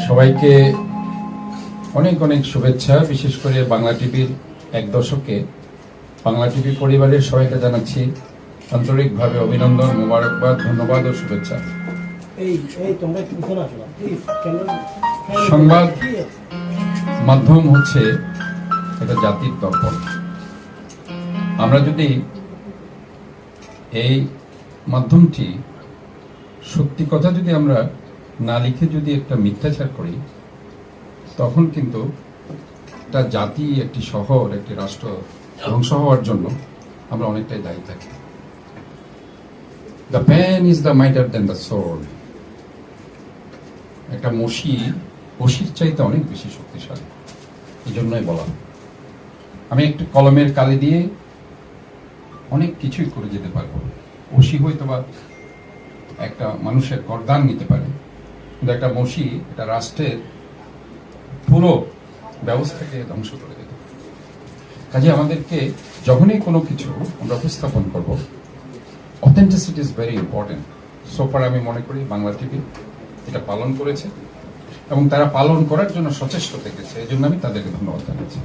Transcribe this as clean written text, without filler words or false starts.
সবাইকে অনেক অনেক শুভেচ্ছা। বিশেষ করে বাংলা টিভির এক দশকে বাংলা টিভি পরিবারের সবাইকে জানাচ্ছি আন্তরিকভাবে অভিনন্দন, মোবারকবাদ, ধন্যবাদ ও শুভেচ্ছা। সংবাদ মাধ্যম হচ্ছে এটা জাতির দর্পণ। আমরা যদি এই মাধ্যমটি সত্যি কথা যদি আমরা না লিখে যদি একটা মিথ্যাচার করি, তখন কিন্তু একটা জাতি, একটি শহর, একটি রাষ্ট্র ধ্বংস হওয়ার জন্য আমরা অনেকটাই দায়ী থাকি। The pen is the mightier than the sword. একটা বশির চাইতে অনেক বেশি শক্তিশালী, এই জন্যই বলা। আমি একটু কলমের কালি দিয়ে অনেক কিছুই করে যেতে পারবো। বশি হয়তো বা একটা মানুষের গর্দান নিতে পারে, কিন্তু একটা বশি একটা রাষ্ট্রের পুরো ব্যবস্থাকে ধ্বংস করে দিতে পারে। কাজে আমাদেরকে যখনই কোনো কিছু আমরা উপস্থাপন করবো, অথেন্টিসিটি ইজ ভেরি ইম্পর্টেন্ট। সোফার আমি মনে করি বাংলা টিভি এটা পালন করেছে এবং তারা পালন করার জন্য সচেষ্ট থেকেছে। এই জন্য আমি তাদেরকে ধন্যবাদ জানাচ্ছি।